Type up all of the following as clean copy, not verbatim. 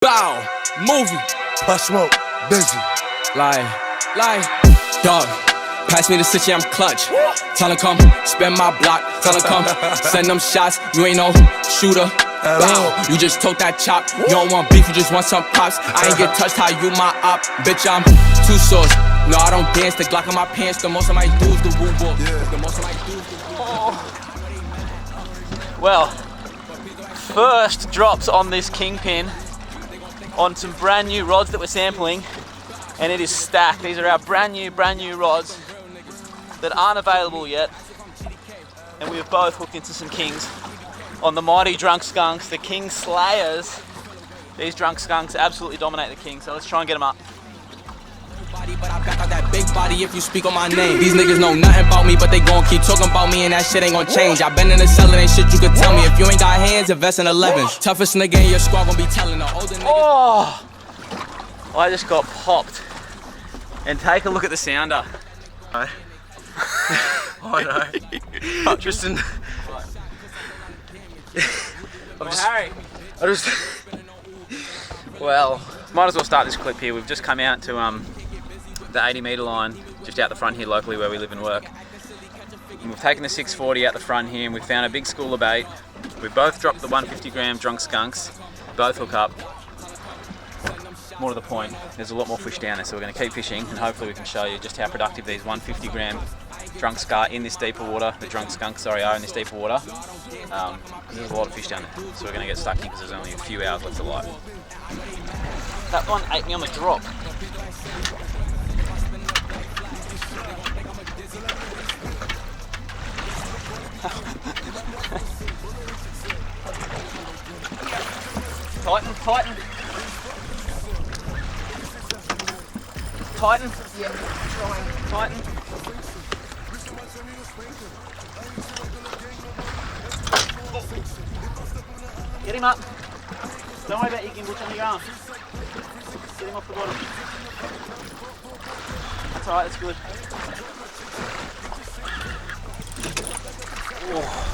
Bow, movie, Bust smoke, busy. like, dog. Pass me the city, I'm clutch. Tell her come, spin my block. Tell her come, send them shots. You ain't no shooter. Bow, you just took that chop. You don't want beef, you just want some pops. I ain't get touched, how you my op. Bitch, I'm too sauce. No, I don't dance, the Glock on my pants. The most of my dudes, the woo book. The most of my dudes, the woo book. Well, first drops on this Kingpin on some brand new rods that we're sampling, and it is stacked. These are our brand new rods that aren't available yet, and we have both hooked into some Kings on the mighty Drunk Skunks, the King Slayers. These Drunk Skunks absolutely dominate the King, so let's try and get them up. But I back out that big body if you speak on my name. These niggas know nothing about me, but they gon' keep talking about me, and that shit ain't gon' change. I been in the cellar, ain't shit you could tell me. If you ain't got hands, invest in 11s. Toughest nigga in your squad gon' be telling the older niggas. Oh, I just got popped. And take a look at the sounder. I know. Tristan. Well, might as well start this clip here. We've just come out to the 80 metre line just out the front here locally where we live and work. And we've taken the 640 out the front here and we've found a big school of bait. We've both dropped the 150 gram Drunk Skunks, both hook up. More to the point, there's a lot more fish down there, so we're going to keep fishing and hopefully we can show you just how productive these 150 gram Drunk Skunk in this deeper water, the Drunk Skunks, sorry, are in this deeper water. There's a lot of fish down there, so we're going to get stuck in because there's only a few hours left of light. That one ate me on the drop. Tighten. Tighten. Yeah, trying. Tighten. Get him up. Don't worry about your gimbal on your arm. Get him off the bottom. That's alright, that's good. Oh.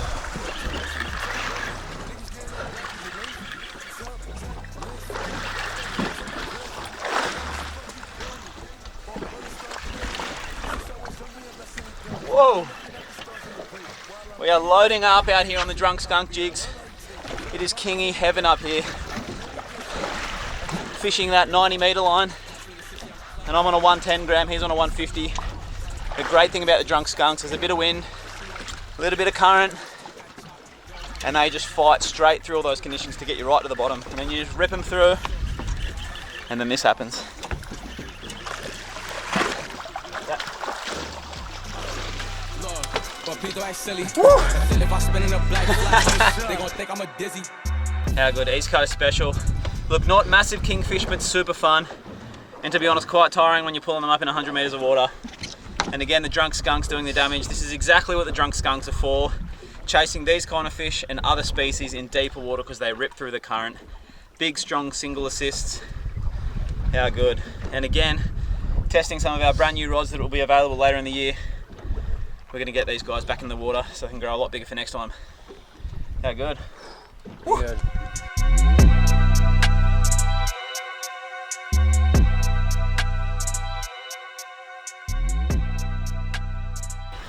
Whoa! We are loading up out here on the Drunk Skunk jigs. It is Kingy heaven up here. Fishing that 90 metre line. And I'm on a 110 gram, he's on a 150. The great thing about the Drunk Skunks is a bit of wind, a little bit of current, and they just fight straight through all those conditions to get you right to the bottom. And then you just rip them through, and then this happens. How good, East Coast special. Look, not massive kingfish, but super fun. And to be honest, quite tiring when you're pulling them up in 100 metres of water. And again, the Drunk Skunks doing the damage. This is exactly what the Drunk Skunks are for. Chasing these kind of fish and other species in deeper water because they rip through the current. Big, strong single assists. How good. And again, testing some of our brand new rods that will be available later in the year. We're going to get these guys back in the water so they can grow a lot bigger for next time. How good. Good.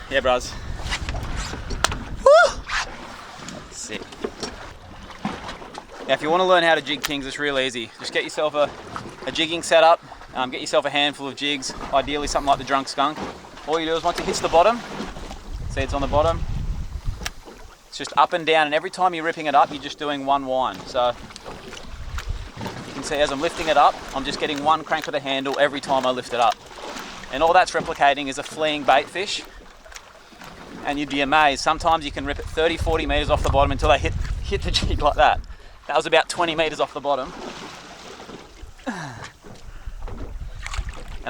Yeah, bros. Woo! Sick. Now, if you want to learn how to jig Kings, it's real easy. Just get yourself a jigging setup, get yourself a handful of jigs, ideally something like the Drunk Skunk. All you do is once it hits the bottom, see it's on the bottom, it's just up and down, and every time you're ripping it up, you're just doing one wind. So you can see as I'm lifting it up, I'm just getting one crank of the handle every time I lift it up. And all that's replicating is a fleeing bait fish. And you'd be amazed, sometimes you can rip it 30, 40 metres off the bottom until they hit the jig like that. That was about 20 metres off the bottom. And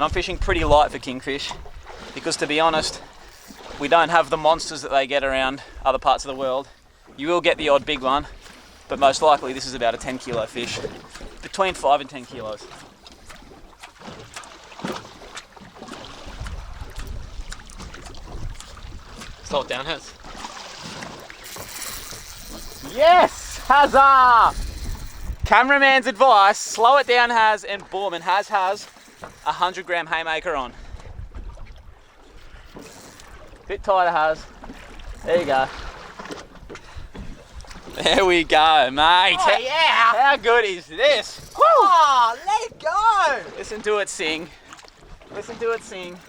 I'm fishing pretty light for kingfish because, to be honest, we don't have the monsters that they get around other parts of the world. You will get the odd big one, but most likely this is about a 10 kilo fish, between 5 and 10 kilos. Slow it down, Hez. Yes! Huzzah! Cameraman's advice, slow it down, Haz, and boom, and Haz has a 100-gram haymaker on. Bit tighter, Haz. There you go. There we go, mate. Oh, yeah. How good is this? Woo! Oh, let it go. Listen to it sing. Listen to it sing.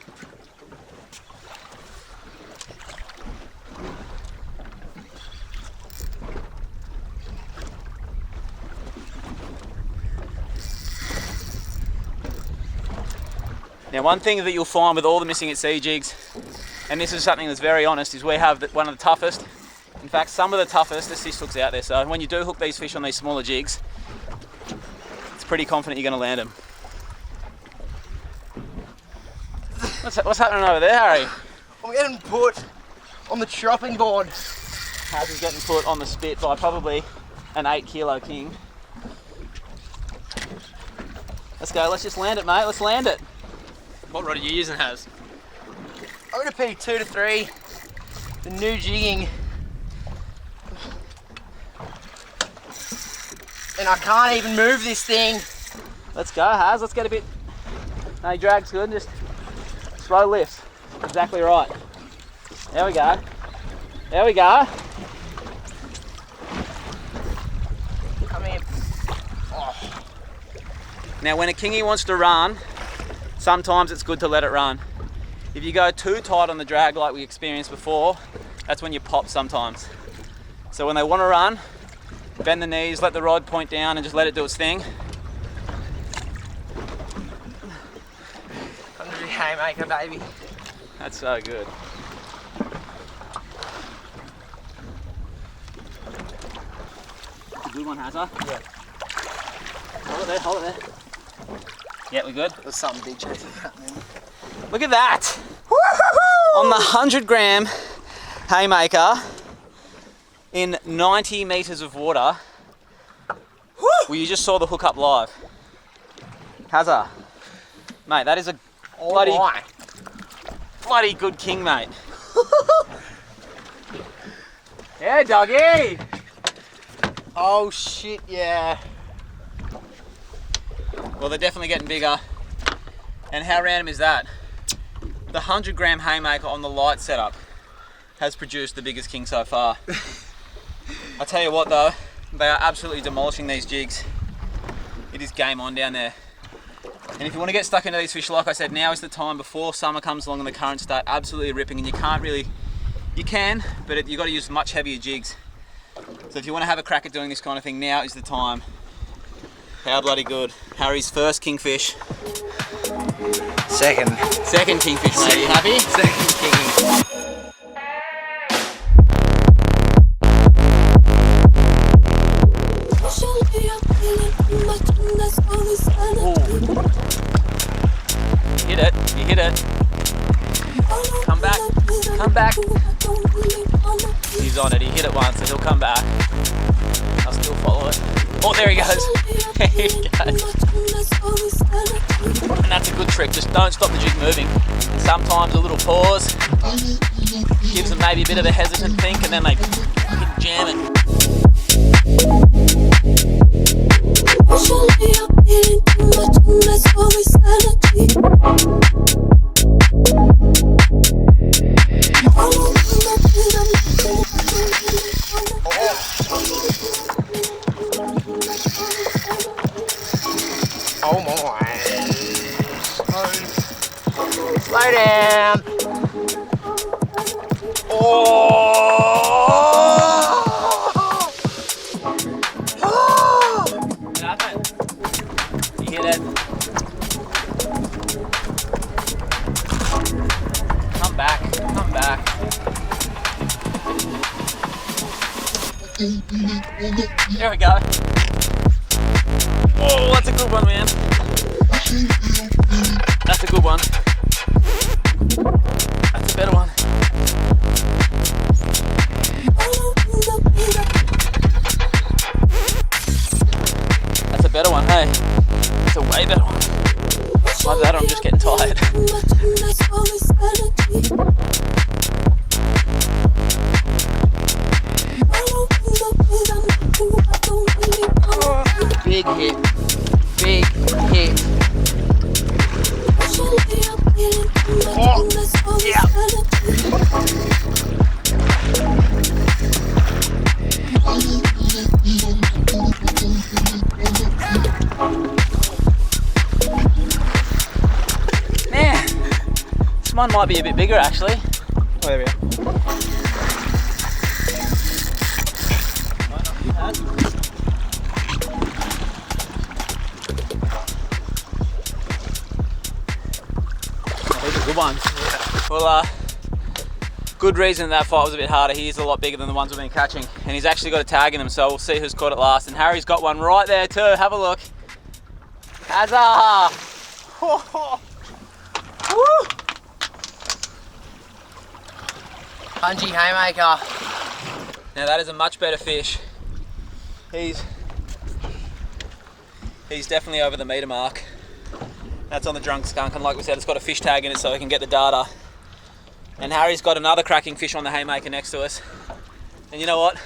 Now, one thing that you'll find with all the missing at sea jigs, and this is something that's very honest, is we have one of the toughest, in fact some of the toughest assist hooks out there. So when you do hook these fish on these smaller jigs, it's pretty confident you're going to land them. What's happening over there, Harry? I'm getting put on the chopping board. Haz is getting put on the spit by probably an 8-kilo king. Let's go, let's just land it, mate, let's land it. What rod are you using, Haz? I'm gonna be 2 to 3. The new jigging. And I can't even move this thing. Let's go, Haz, let's get a bit. No, drag's good, just slow lifts. Exactly right. There we go. There we go. Come here. Now, when a kingy wants to run, sometimes it's good to let it run. If you go too tight on the drag like we experienced before, that's when you pop sometimes. So when they want to run, bend the knees, let the rod point down and just let it do its thing. I'm gonna be haymaker, baby. That's so good. That's a good one, Hazza. Yeah. Hold it there, hold it there. Yeah, we good? There's something big chasing that, man. Look at that! On the 100-gram haymaker in 90 meters of water. Well, you just saw the hook up live. Hazza, mate, that is a bloody good king, mate. Yeah, doggy. Oh shit, yeah. Well, they're definitely getting bigger. And how random is that? The 100-gram haymaker on the light setup has produced the biggest king so far. I tell you what though, they are absolutely demolishing these jigs. It is game on down there. And if you want to get stuck into these fish, like I said, now is the time before summer comes along and the currents start absolutely ripping, and you can't really, you can, but you've got to use much heavier jigs. So if you want to have a crack at doing this kind of thing, now is the time. How bloody good. Harry's first kingfish. Second Kingfish, mate. Are you happy? Second kingy. Hit it. You hit it. Come back. Come back. He's on it. He hit it once, so he'll come back. I'll still follow it. Oh, there he goes. There he goes. And that's a good trick. Just don't stop the jig moving. And sometimes a little pause gives them maybe a bit of a hesitant think, and then they jam it. Oh my. Slow down. You hit it. Come back. Come back. There we go. Oh, that's a good one, man. That's a good one. That's a better one. That's a better one, hey. It's a way better one. Like that, or I'm just getting tired. one might be a bit bigger actually. Oh, there we go. Oh, these are good ones. Well, good reason that fight was a bit harder. He is a lot bigger than the ones we've been catching, and he's actually got a tag in him, so we'll see who's caught it last. And Harry's got one right there too. Have a look. Huzzah! Woo! Pungy haymaker. Now that is a much better fish. He's definitely over the meter mark. That's on the Drunk Skunk, and like we said, it's got a fish tag in it so we can get the data. And Harry's got another cracking fish on the haymaker next to us. And you know what?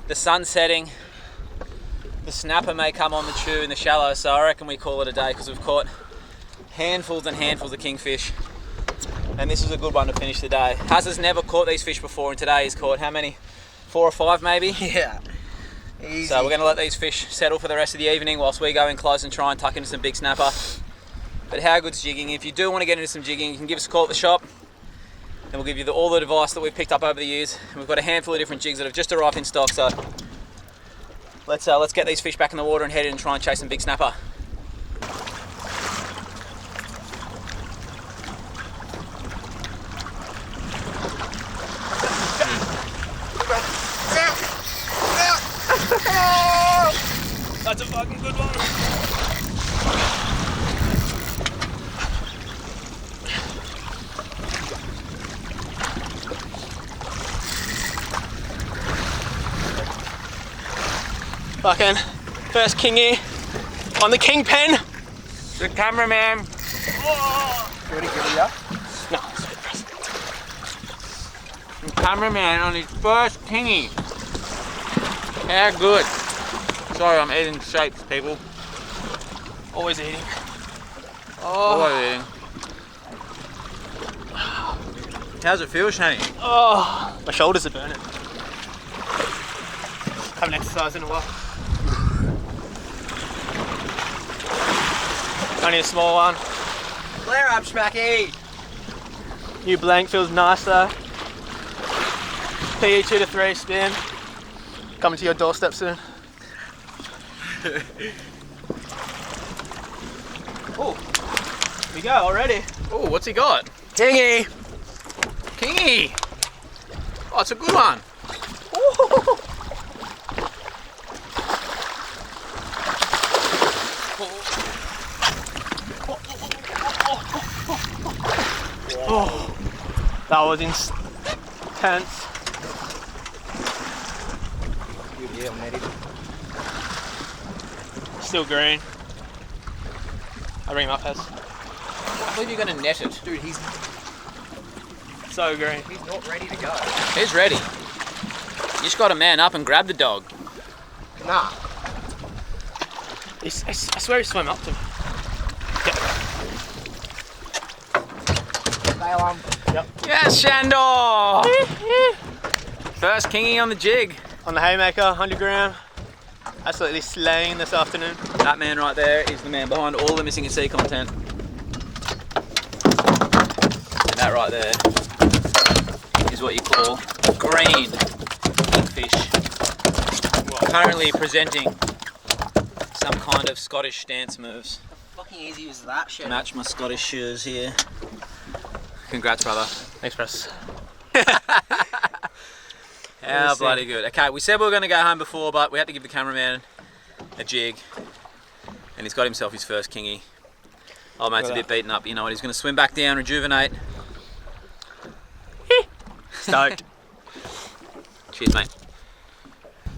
The sun's setting. The snapper may come on the chew in the shallow, so I reckon we call it a day because we've caught handfuls and handfuls of kingfish. And this was a good one to finish the day. Haz has never caught these fish before, and today he's caught how many? 4 or 5 maybe? Yeah. Easy. So we're going to let these fish settle for the rest of the evening whilst we go in close and try and tuck into some big snapper. But how good's jigging? If you do want to get into some jigging, you can give us a call at the shop and we'll give you all the advice that we've picked up over the years. And we've got a handful of different jigs that have just arrived in stock, so let's get these fish back in the water and head in and try and chase some big snapper. That's a fucking good one. Fucking first kingy on the kingpin. The cameraman. Ready to give it up? No, it's a bit press. The cameraman on his first kingy. How good. Sorry, I'm eating shapes, people. Always eating. Always eating. How's it feel, Shane? Oh, my shoulders are burning. Haven't exercised in a while. Only a small one. Flare up, Schmacky. New blank feels nice though. PE 2 to 3 spin. Coming to your doorstep soon. Oh, here we go already. Oh, what's he got? Kingy. Kingy! Oh, it's a good one. Oh, that was intense. Good deal, matey. Still green. I'll bring him up, Hez. I believe you're going to net it. Dude, he's So green. not ready to go. He's ready. You just got to man up and grab the dog. Nah. I swear he swam up to me. Bail on. Yes, Shandor! First kingy on the jig. On the haymaker, 100 gram. Absolutely slaying this afternoon. That man right there is the man behind all the missing at sea content. And that right there is what you call green kingfish. Currently presenting some kind of Scottish dance moves. How fucking easy is that shit? Match my Scottish shoes here. Congrats, brother. Thanks, Press. How bloody good. Okay, we said we were going to go home before, but we had to give the cameraman a jig. And he's got himself his first kingy. Old mate's a bit beaten up, you know what, he's going to swim back down, rejuvenate. Stoked. Cheers, mate.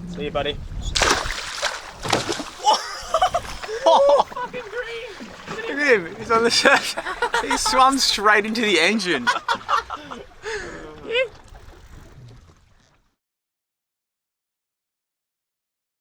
See you, buddy. Fucking green! Look at him, he's on the surf. He swam straight into the engine.